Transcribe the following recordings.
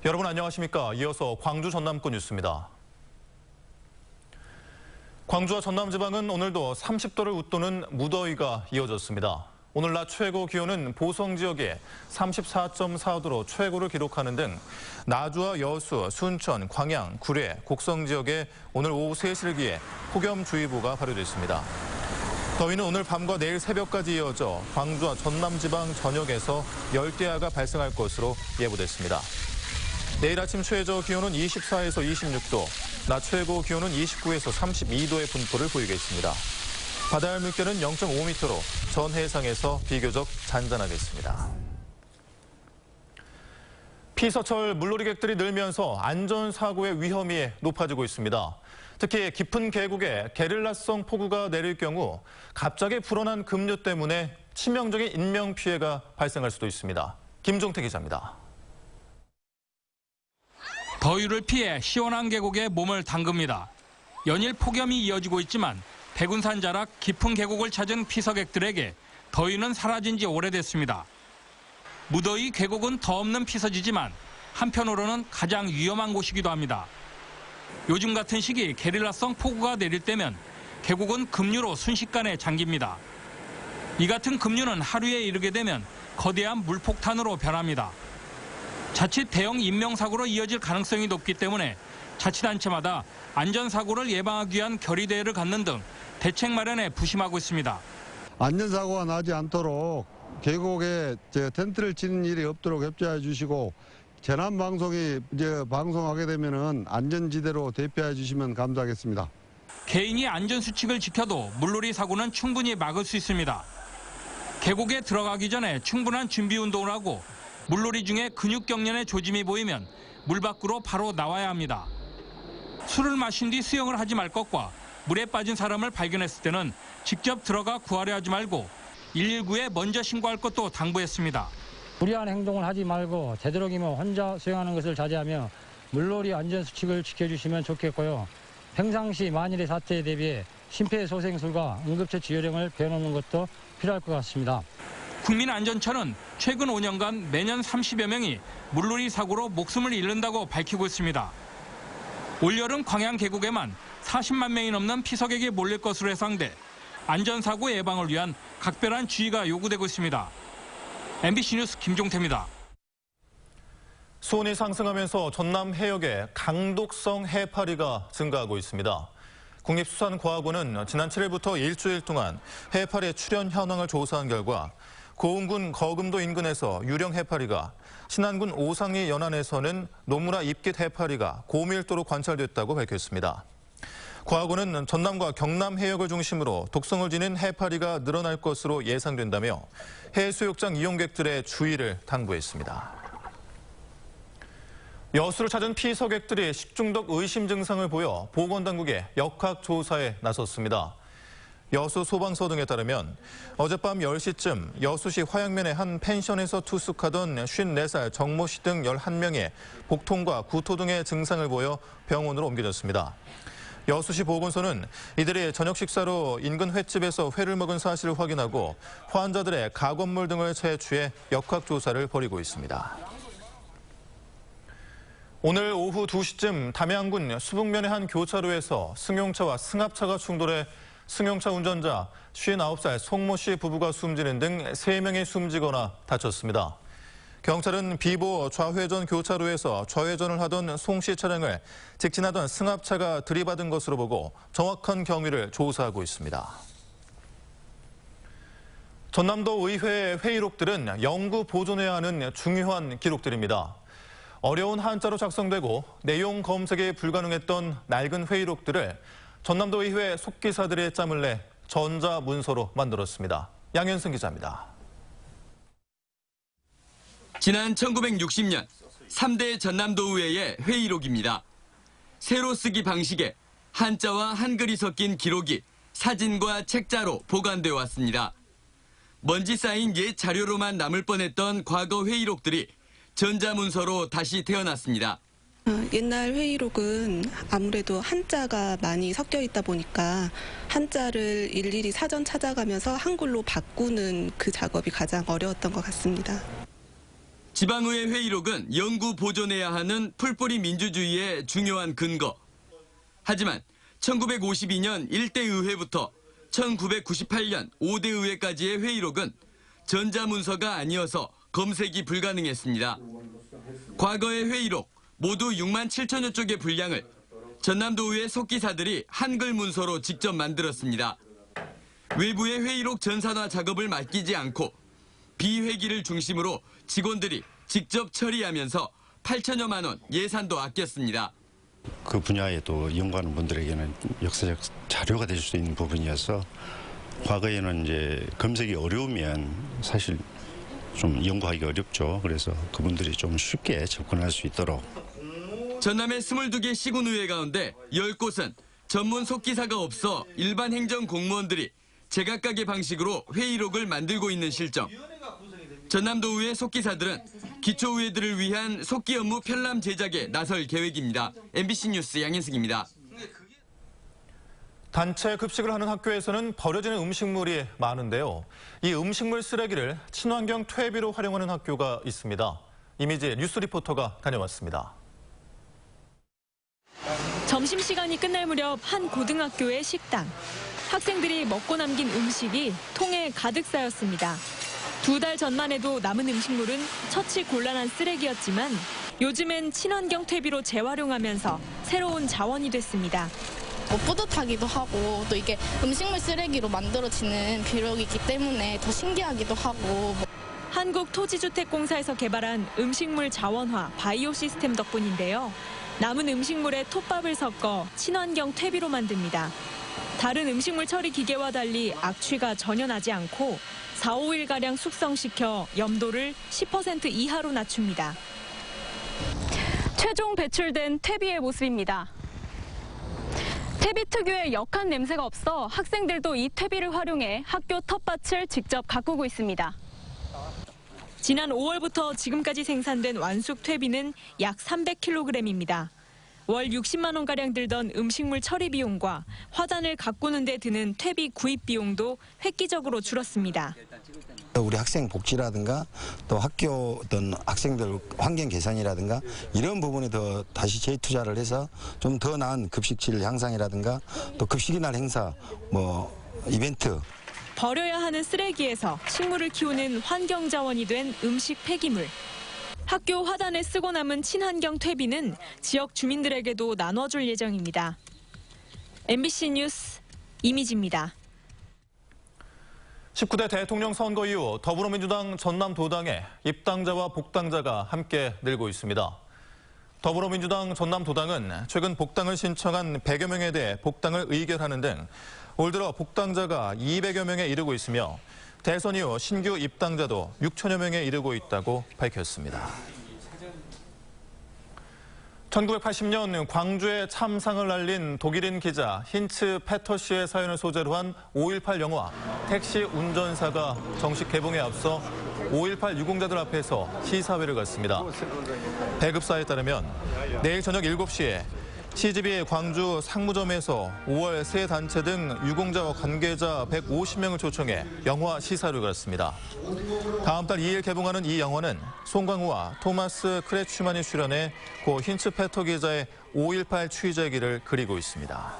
여러분 안녕하십니까? 이어서 광주 전남권 뉴스입니다. 광주와 전남지방은 오늘도 30도를 웃도는 무더위가 이어졌습니다. 오늘 낮 최고 기온은 보성 지역에 34.4도로 최고를 기록하는 등 나주와 여수, 순천, 광양, 구례, 곡성 지역에 오늘 오후 3시를 기해 폭염주의보가 발효됐습니다. 더위는 오늘 밤과 내일 새벽까지 이어져 광주와 전남지방 전역에서 열대야가 발생할 것으로 예보됐습니다. 내일 아침 최저 기온은 24에서 26도, 낮 최고 기온은 29에서 32도의 분포를 보이겠습니다. 바다의 물결은 0.5m로 전 해상에서 비교적 잔잔하겠습니다. 피서철 물놀이객들이 늘면서 안전사고의 위험이 높아지고 있습니다. 특히 깊은 계곡에 게릴라성 폭우가 내릴 경우 갑자기 불어난 급류 때문에 치명적인 인명피해가 발생할 수도 있습니다. 김종태 기자입니다. 더위를 피해 시원한 계곡에 몸을 담급니다. 연일 폭염이 이어지고 있지만 백운산 자락 깊은 계곡을 찾은 피서객들에게 더위는 사라진 지 오래됐습니다. 무더위 계곡은 더 없는 피서지지만 한편으로는 가장 위험한 곳이기도 합니다. 요즘 같은 시기 게릴라성 폭우가 내릴 때면 계곡은 급류로 순식간에 잠깁니다. 이 같은 급류는 하루에 이르게 되면 거대한 물폭탄으로 변합니다. 자칫 대형 인명사고로 이어질 가능성이 높기 때문에 자치단체마다 안전사고를 예방하기 위한 결의대회를 갖는 등 대책 마련에 부심하고 있습니다. 안전사고가 나지 않도록 계곡에 텐트를 치는 일이 없도록 협조해 주시고 재난방송이 방송하게 되면은 안전지대로 대피해 주시면 감사하겠습니다. 개인이 안전수칙을 지켜도 물놀이 사고는 충분히 막을 수 있습니다. 계곡에 들어가기 전에 충분한 준비 운동을 하고 물놀이 중에 근육 경련의 조짐이 보이면 물 밖으로 바로 나와야 합니다. 술을 마신 뒤 수영을 하지 말 것과 물에 빠진 사람을 발견했을 때는 직접 들어가 구하려 하지 말고 119에 먼저 신고할 것도 당부했습니다. 무리한 행동을 하지 말고 되도록이면 혼자 수영하는 것을 자제하며 물놀이 안전수칙을 지켜주시면 좋겠고요. 평상시 만일의 사태에 대비해 심폐소생술과 응급처치 요령을 배워놓는 것도 필요할 것 같습니다. 국민안전처는 최근 5년간 매년 30여 명이 물놀이 사고로 목숨을 잃는다고 밝히고 있습니다. 올여름 광양 계곡에만 40만 명이 넘는 피서객이 몰릴 것으로 예상돼 안전사고 예방을 위한 각별한 주의가 요구되고 있습니다. MBC 뉴스 김종태입니다. 수온이 상승하면서 전남 해역에 강독성 해파리가 증가하고 있습니다. 국립수산과학원은 지난 7일부터 일주일 동안 해파리의 출현 현황을 조사한 결과 고흥군 거금도 인근에서 유령 해파리가, 신안군 오상리 연안에서는 노무라 입깃 해파리가 고밀도로 관찰됐다고 밝혔습니다. 과학원은 전남과 경남 해역을 중심으로 독성을 지닌 해파리가 늘어날 것으로 예상된다며 해수욕장 이용객들의 주의를 당부했습니다. 여수를 찾은 피서객들이 식중독 의심 증상을 보여 보건당국에 역학조사에 나섰습니다. 여수 소방서 등에 따르면 어젯밤 10시쯤 여수시 화양면의 한 펜션에서 투숙하던 54살 정모 씨 등 11명이 복통과 구토 등의 증상을 보여 병원으로 옮겨졌습니다. 여수시 보건소는 이들이 저녁 식사로 인근 횟집에서 회를 먹은 사실을 확인하고 환자들의 가건물 등을 채취해 역학조사를 벌이고 있습니다. 오늘 오후 2시쯤 담양군 수북면의 한 교차로에서 승용차와 승합차가 충돌해 승용차 운전자 59살 송모 씨 부부가 숨지는 등 3명이 숨지거나 다쳤습니다. 경찰은 비보 좌회전 교차로에서 좌회전을 하던 송 씨 차량을 직진하던 승합차가 들이받은 것으로 보고 정확한 경위를 조사하고 있습니다. 전남도 의회 회의록들은 영구 보존해야 하는 중요한 기록들입니다. 어려운 한자로 작성되고 내용 검색이 불가능했던 낡은 회의록들을 전남도 의회 속기사들의 짬을 내 전자문서로 만들었습니다. 양현승 기자입니다. 지난 1960년 3대 전남도의회의 회의록입니다. 세로 쓰기 방식에 한자와 한글이 섞인 기록이 사진과 책자로 보관되어 왔습니다. 먼지 쌓인 옛 자료로만 남을 뻔했던 과거 회의록들이 전자문서로 다시 태어났습니다. 옛날 회의록은 아무래도 한자가 많이 섞여 있다 보니까 한자를 일일이 사전 찾아가면서 한글로 바꾸는 그 작업이 가장 어려웠던 것 같습니다. 지방의회 회의록은 영구 보존해야 하는 풀뿌리 민주주의의 중요한 근거. 하지만 1952년 1대 의회부터 1998년 5대 의회까지의 회의록은 전자문서가 아니어서 검색이 불가능했습니다. 과거의 회의록 모두 6만 7천여 쪽의 분량을 전남도의회 속기사들이 한글 문서로 직접 만들었습니다. 외부의 회의록 전산화 작업을 맡기지 않고 비회기를 중심으로 직원들이 직접 처리하면서 8천여만 원 예산도 아꼈습니다. 그 분야에 또 연구하는 분들에게는 역사적 자료가 될 수 있는 부분이어서 과거에는 이제 검색이 어려우면 사실 좀 연구하기 어렵죠. 그래서 그분들이 좀 쉽게 접근할 수 있도록. 전남의 22개 시군의회 가운데 10곳은 전문 속기사가 없어 일반 행정 공무원들이 제각각의 방식으로 회의록을 만들고 있는 실정. 전남도의회 속기사들은 기초의회들을 위한 속기 업무 편람 제작에 나설 계획입니다. MBC 뉴스 양현승입니다. 단체 급식을 하는 학교에서는 버려지는 음식물이 많은데요. 이 음식물 쓰레기를 친환경 퇴비로 활용하는 학교가 있습니다. 이미지 뉴스 리포터가 다녀왔습니다. 점심시간이 끝날 무렵 한 고등학교의 식당. 학생들이 먹고 남긴 음식이 통에 가득 쌓였습니다. 2달 전만 해도 남은 음식물은 처치 곤란한 쓰레기였지만 요즘엔 친환경 퇴비로 재활용하면서 새로운 자원이 됐습니다. 뿌듯하기도 하고 또 이게 음식물 쓰레기로 만들어지는 비료이기 때문에 더 신기하기도 하고. 한국토지주택공사에서 개발한 음식물 자원화 바이오 시스템 덕분인데요. 남은 음식물에 톱밥을 섞어 친환경 퇴비로 만듭니다. 다른 음식물 처리 기계와 달리 악취가 전혀 나지 않고 4, 5일가량 숙성시켜 염도를 10% 이하로 낮춥니다. 최종 배출된 퇴비의 모습입니다. 퇴비 특유의 역한 냄새가 없어 학생들도 이 퇴비를 활용해 학교 텃밭을 직접 가꾸고 있습니다. 지난 5월부터 지금까지 생산된 완숙 퇴비는 약 300kg입니다. 월 60만 원가량 들던 음식물 처리 비용과 화단을 가꾸는 데 드는 퇴비 구입 비용도 획기적으로 줄었습니다. 우리 학생 복지라든가 또 학교 어떤 학생들 환경 개선이라든가 이런 부분에 더 다시 재투자를 해서 좀 더 나은 급식질 향상이라든가 또 급식이날 행사 이벤트. 버려야 하는 쓰레기에서 식물을 키우는 환경 자원이 된 음식 폐기물. 학교 화단에 쓰고 남은 친환경 퇴비는 지역 주민들에게도 나눠줄 예정입니다. MBC 뉴스 이미지입니다. 19대 대통령 선거 이후 더불어민주당 전남도당에 입당자와 복당자가 함께 늘고 있습니다. 더불어민주당 전남도당은 최근 복당을 신청한 100여 명에 대해 복당을 의결하는 등 올 들어 복당자가 200여 명에 이르고 있으며 대선 이후 신규 입당자도 6천여 명에 이르고 있다고 밝혔습니다. 1980년 광주에 참상을 날린 독일인 기자 힌츠 페터 씨의 사연을 소재로 한 5.18 영화 택시 운전사가 정식 개봉에 앞서 5.18 유공자들 앞에서 시사회를 갖습니다. 배급사에 따르면 내일 저녁 7시에 CGV 광주 상무점에서 5월 세 단체 등 유공자와 관계자 150명을 초청해 영화 시사를 갖습니다. 다음 달 2일 개봉하는 이 영화는 송강호와 토마스 크레츠만이 출연해 고 힌츠 페터 기자의 5.18 취재기를 그리고 있습니다.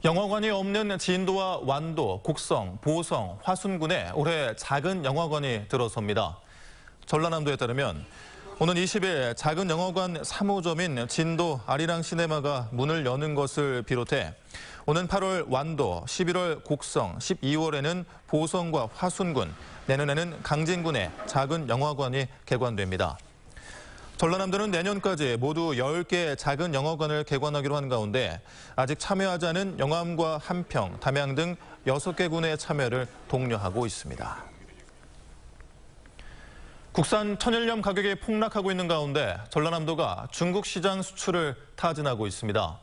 영화관이 없는 진도와 완도, 곡성, 보성, 화순군에 올해 작은 영화관이 들어섭니다. 전라남도에 따르면 오는 20일 작은 영화관 3호점인 진도 아리랑 시네마가 문을 여는 것을 비롯해 오는 8월 완도, 11월 곡성, 12월에는 보성과 화순군, 내년에는 강진군에 작은 영화관이 개관됩니다. 전라남도는 내년까지 모두 10개 작은 영화관을 개관하기로 한 가운데 아직 참여하지 않은 영암과 한평, 담양 등 6개 군의 참여를 독려하고 있습니다. 국산 천일염 가격이 폭락하고 있는 가운데 전라남도가 중국 시장 수출을 타진하고 있습니다.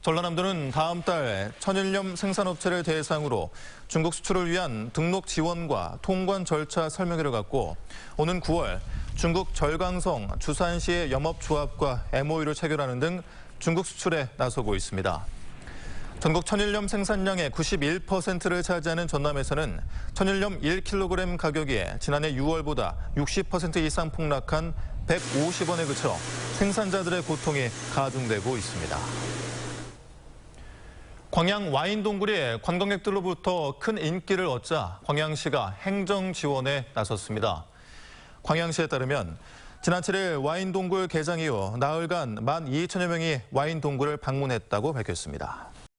전라남도는 다음 달 천일염 생산업체를 대상으로 중국 수출을 위한 등록 지원과 통관 절차 설명회를 갖고 오는 9월 중국 절강성 주산시의 염업조합과 MOU를 체결하는 등 중국 수출에 나서고 있습니다. 전국 천일염 생산량의 91%를 차지하는 전남에서는 천일염 1kg 가격이 지난해 6월보다 60% 이상 폭락한 150원에 그쳐 생산자들의 고통이 가중되고 있습니다. 광양 와인 동굴이 관광객들로부터 큰 인기를 얻자 광양시가 행정 지원에 나섰습니다. 광양시에 따르면 지난 7일 와인 동굴 개장 이후 나흘간 12,000여 명이 와인 동굴을 방문했다고 밝혔습니다.